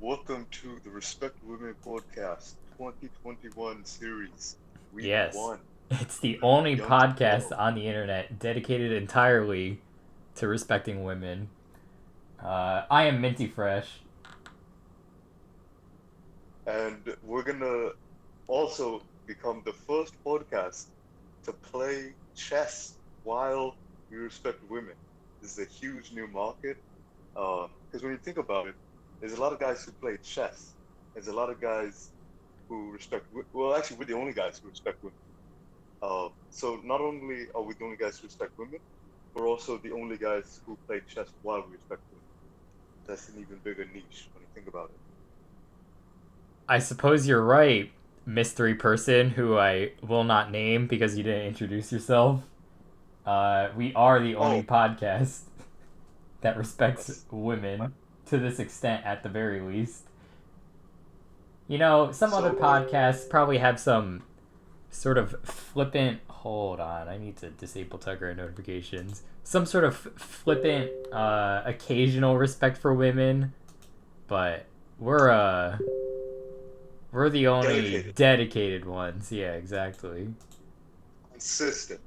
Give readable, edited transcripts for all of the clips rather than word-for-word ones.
welcome to the Respect Women Podcast 2021 series, week Yes, one. it's the only Young to podcast grow. on the internet dedicated entirely to respecting women. I am Minty Fresh. And we're gonna also become the first podcast to play chess while we respect women. This is a huge new market. Because when you think about it, there's a lot of guys who play chess. There's a lot of guys who well, actually, we're the only guys who respect women. So not only are we the only guys who respect women, we're also the only guys who play chess while we respect women. That's an even bigger niche when you think about it. I suppose you're right, mystery person who I will not name because you didn't introduce yourself. We are the only Oh, podcast that respects that's women to this extent, at the very least. You know, some other so. podcasts probably have some sort of flippant. Hold on, I need to disable Tucker notifications. Some sort of flippant, occasional respect for women, but we're uh we're the only Dedicated, dedicated ones. Yeah, exactly. consistent,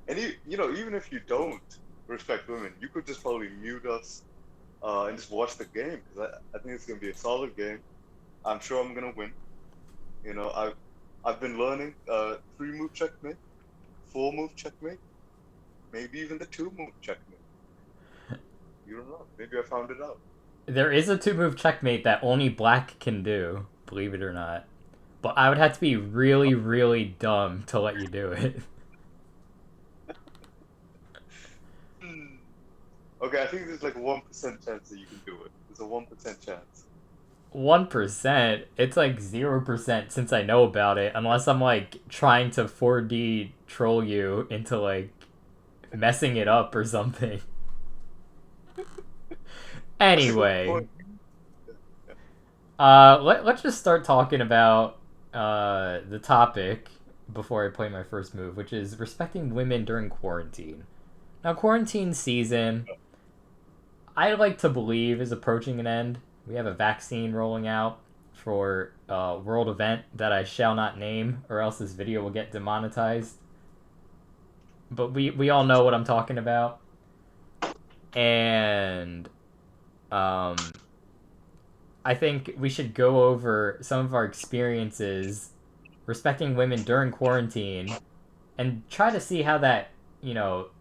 and even if you don't respect women, you could just probably mute us and just watch the game because I think it's gonna be a solid game. I'm sure I'm gonna win. I've been learning three move checkmate, four move checkmate, maybe even the two move checkmate. You don't know. Maybe I found it out. There is a two move checkmate that only black can do, believe it or not. But I would have to be really, really dumb to let you do it. Hmm. Okay, I think there's like a 1% chance that you can do it. There's a 1% chance. 1%. It's like 0% since I know about it, unless I'm like trying to 4D troll you into like messing it up or something. That's a good point. Anyway, Yeah. let's just start talking about the topic before I play my first move, which is respecting women during quarantine. Now, quarantine season, I like to believe, is approaching an end. We have a vaccine rolling out for a world event that I shall not name, or else this video will get demonetized. But we all know what I'm talking about. And um, I think we should go over some of our experiences respecting women during quarantine and try to see how that,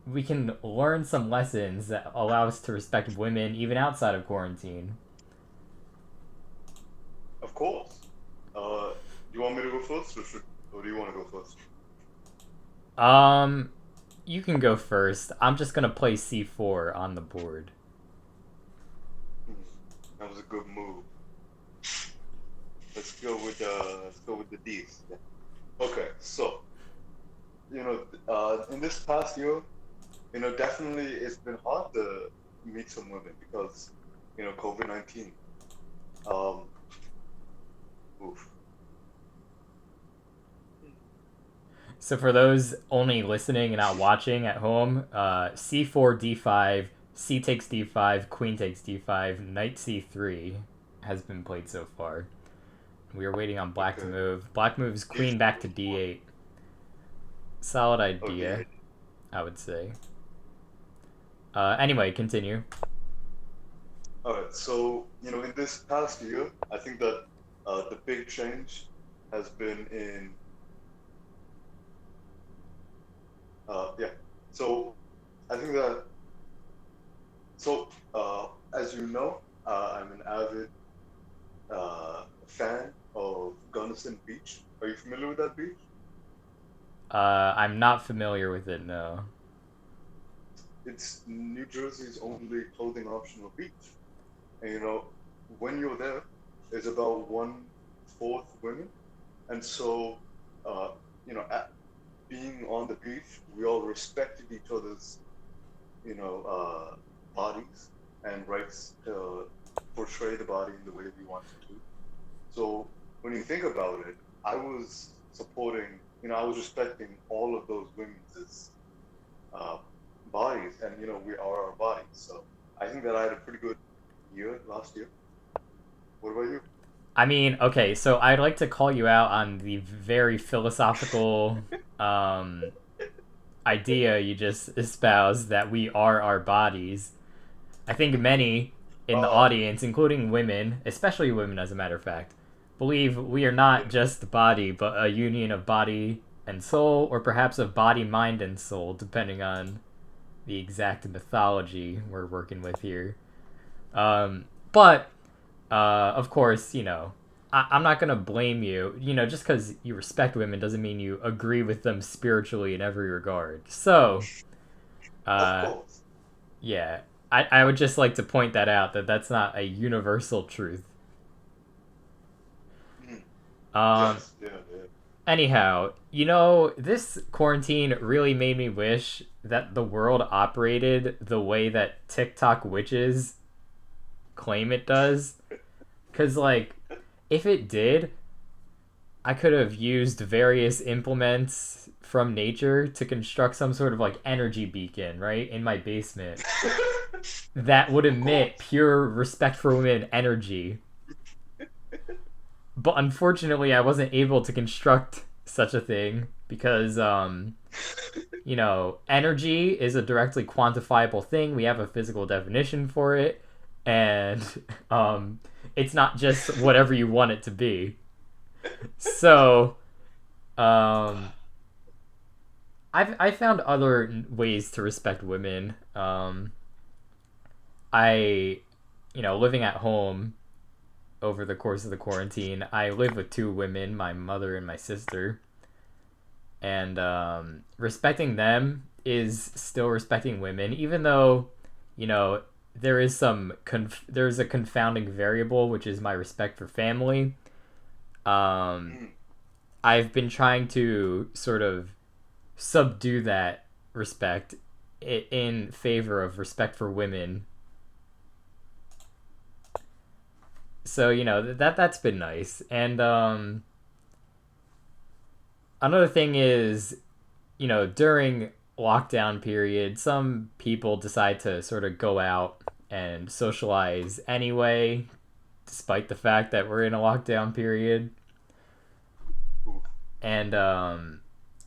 we can learn some lessons that allow us to respect women even outside of quarantine. Of course. Do you want me to go first, or do you want to go first? Um, you can go first. I'm just gonna play c4 on the board. Hmm. That was a good move. Let's go with the D's. Yeah. Okay, so in this past year, definitely it's been hard to meet some women because COVID-19. Um, oof. So for those only listening and not watching at home, c4 d5, c takes d5, queen takes d5, knight c3 has been played so far. We are waiting on black to Okay. move. Black moves D4 queen back to is what? d8. Solid Oh, idea, D8. I would say. Anyway, continue. All right. So in this past year, I think that the big change has been in yeah. So I think that as you know, I'm an avid fan of Gunnison Beach. Are you familiar with that beach? I'm not familiar with it, no. It's New Jersey's only clothing optional beach. And when you're there, it's about one fourth women. And so, uh, at being on the beach, we all respected each other's, you know, uh, bodies and rights to portray the body in the way we wanted to. So when you think about it, I was supporting, I was respecting all of those women's uh, bodies, and we are our bodies. So I think that I had a pretty good last year. What about you? I mean, okay, so I'd like to call you out on the very philosophical um, idea you just espoused that we are our bodies. I think many in the Oh, audience, including women, especially women as a matter of fact, believe we are not just the body, but a union of body and soul, or perhaps of body, mind, and soul, depending on the exact mythology we're working with here. But of course, I'm not gonna blame you. Just because you respect women doesn't mean you agree with them spiritually in every regard. So, of uh, course. yeah, I would just like to point that out that that's not a universal truth. Mm, Um, yes, yeah, yeah. anyhow, this quarantine really made me wish that the world operated the way that TikTok witches claim it does. Because, like, if it did, I could have used various implements from nature to construct some sort of, like, energy beacon, right, in my basement that would Of emit course. pure respect for women energy. But unfortunately, I wasn't able to construct such a thing because, energy is a directly quantifiable thing. We have a physical definition for it, and um, it's not just whatever you want it to be. So, um, I found other ways to respect women. I, living at home over the course of the quarantine, I live with two women, my mother and my sister, and respecting them is still respecting women, even though, you know, there's a confounding variable, which is my respect for family. Um, Mm, I've been trying to sort of subdue that respect in favor of respect for women. So that's been nice. And another thing is, during lockdown period, some people decide to sort of go out and socialize anyway, despite the fact that we're in a lockdown period. oof. And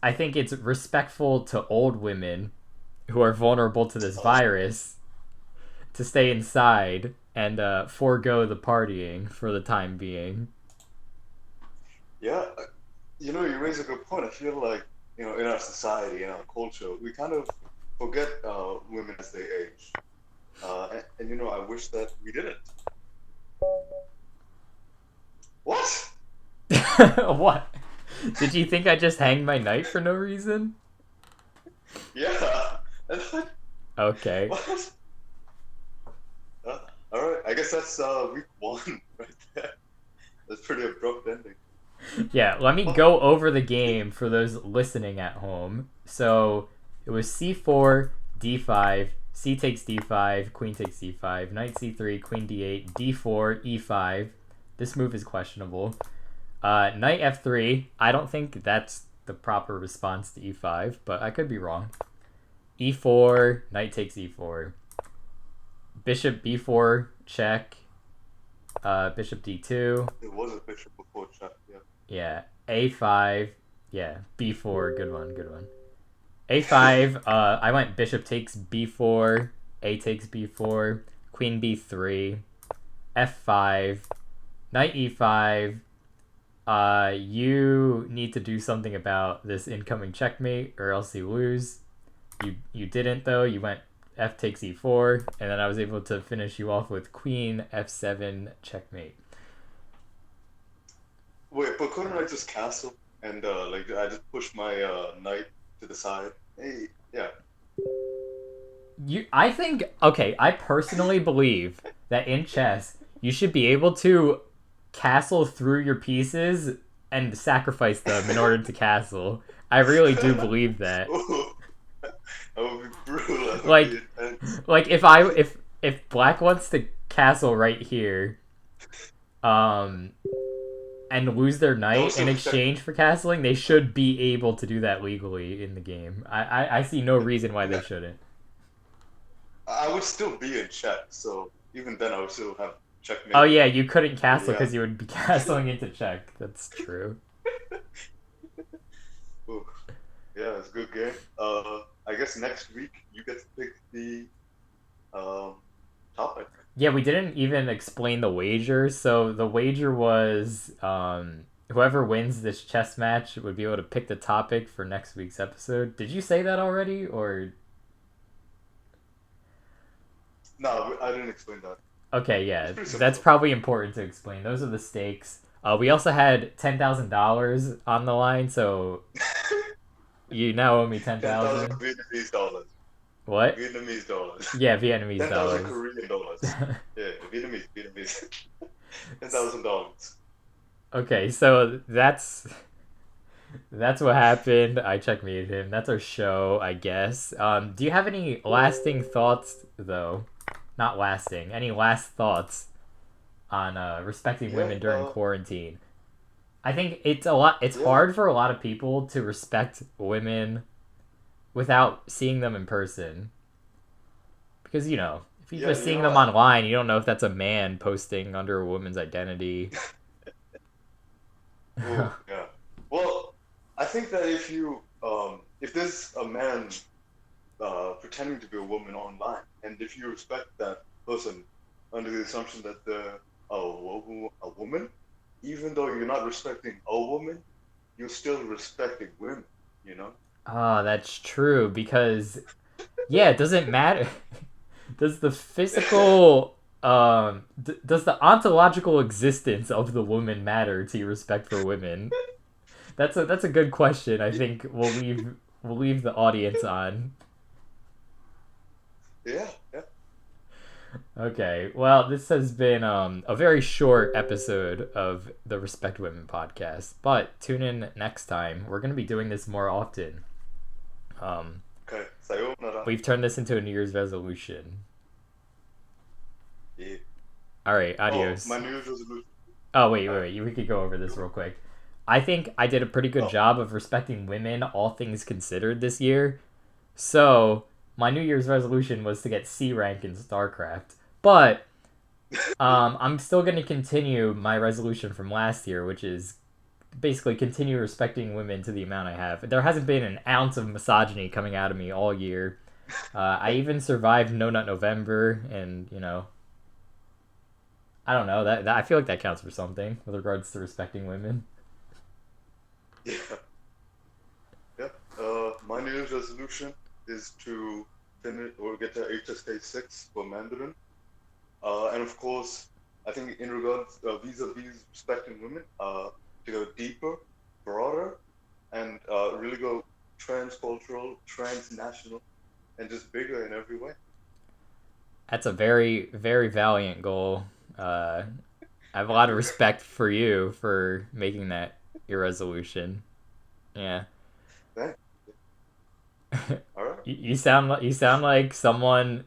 I think it's respectful to old women who are vulnerable to this Oh, virus to stay inside and forego the partying for the time being. yeah. You raise a good point. I feel like, in our society, in our culture, we kind of forget women as they age. And I wish that we didn't. What? What? Did you think I just hanged my knight for no reason? Yeah. And like, Okay. what? Uh, all right. I guess that's week one right there. That's pretty abrupt ending. Yeah, let me But go over the game for those listening at home. So it was c4, d5, c takes d5, queen takes d5, knight c3, queen d8, d4, e5. This move is questionable. Knight f3. I don't think that's the proper response to e5, but I could be wrong. e4, knight takes e4. Bishop b4, check. Bishop d2. it was a bishop before chat. Yeah. Yeah, a5. Yeah, b4. Good one, good one. a5. I went bishop takes b4. A takes b4. Queen b3. f5. Knight e5. You need to do something about this incoming checkmate, or else you lose. You didn't though. You went f takes e4, and then I was able to finish you off with queen f7 checkmate. Wait, but couldn't I just castle and like I just push my knight to the side? Hey, yeah. I think, okay, I personally believe that in chess you should be able to castle through your pieces and sacrifice them in order to castle. I really do believe that. Ooh, that would be brutal. That would be Like intense. like if black wants to castle right here, um and lose their That would knight in still be check. exchange for castling, they should be able to do that legally in the game. I see no reason why they Yeah, shouldn't. I would still be in check. So even then I would still have Oh checkmate. yeah, you couldn't But castle yeah, because you would be castling into check. That's true. ooh, yeah, it's a good game. I guess next week you get to pick the um topic. Yeah, we didn't even explain the wager. So the wager was whoever wins this chess match would be able to pick the topic for next week's episode. Did you say that already, or No, I didn't explain that. okay? It's Yeah, pretty simple that's though. probably important to explain. Those are the stakes. We also had $10,000 on the line, so you now owe me ten 10,000 thousand. Vietnamese dollars. What? Vietnamese dollars. Yeah, Vietnamese 10,000 dollars. Korean dollars. Yeah, Vietnamese. $10,000. Okay, so that's what happened. I checkmated him. That's our show, I guess. Do you have any lasting thoughts, though? Not lasting. Any last thoughts on respecting Yeah, women during quarantine? I think it's a lot. It's yeah, hard for a lot of people to respect women without seeing them in person because if you're yeah. just You seeing know, them online, you don't know if that's a man posting under a woman's identity. oh yeah. Well, I think that if there's a man pretending to be a woman online, and if you respect that person under the assumption that they're a woman, even though you're not respecting a woman, you're still respecting women, you know? Oh, that's true because yeah, it doesn't matter. Does the physical does the ontological existence of the woman matter to your respect for women? That's a good question. I think we'll leave the audience on. Yeah, yeah. Okay. Well, this has been a very short episode of the Respect Women podcast, but tune in next time. We're going to be doing this more often. Um, Okay. Sayonara. we've turned this into a New Year's resolution. Yeah. All right, Oh, my adios. New Year's resolution. Oh wait, wait, Alright. wait. We could go over this real quick. I think I did a pretty good Oh, job of respecting women, all things considered, this year. So my New Year's resolution was to get C rank in StarCraft, but I'm still going to continue my resolution from last year, which is basically continue respecting women to the amount I have. There hasn't been an ounce of misogyny coming out of me all year. I even survived No Nut November, and I don't know that I feel like that counts for something with regards to respecting women. yeah, yeah. My New Year's resolution is to finish or get to HSK 6 for Mandarin. And of course, I think in regards vis-a-vis respecting women, to go deeper, broader, and really go transcultural, transnational, and just bigger in every way. That's a very very valiant goal. I have a lot of respect for you for making that your resolution. Yeah. Thanks. All right. You sound like someone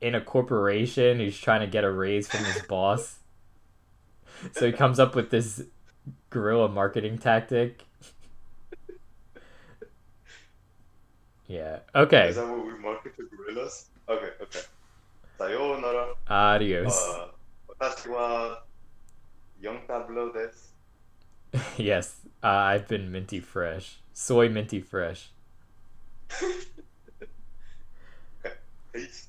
in a corporation who's trying to get a raise from his boss. So he comes up with this guerrilla marketing tactic. Yeah. Is Okay. that what we market to gorillas? Okay, okay. Sayonara. Adios. 私は4タブロです。Yes. I've been minty fresh. Soy minty fresh. Okay, peace.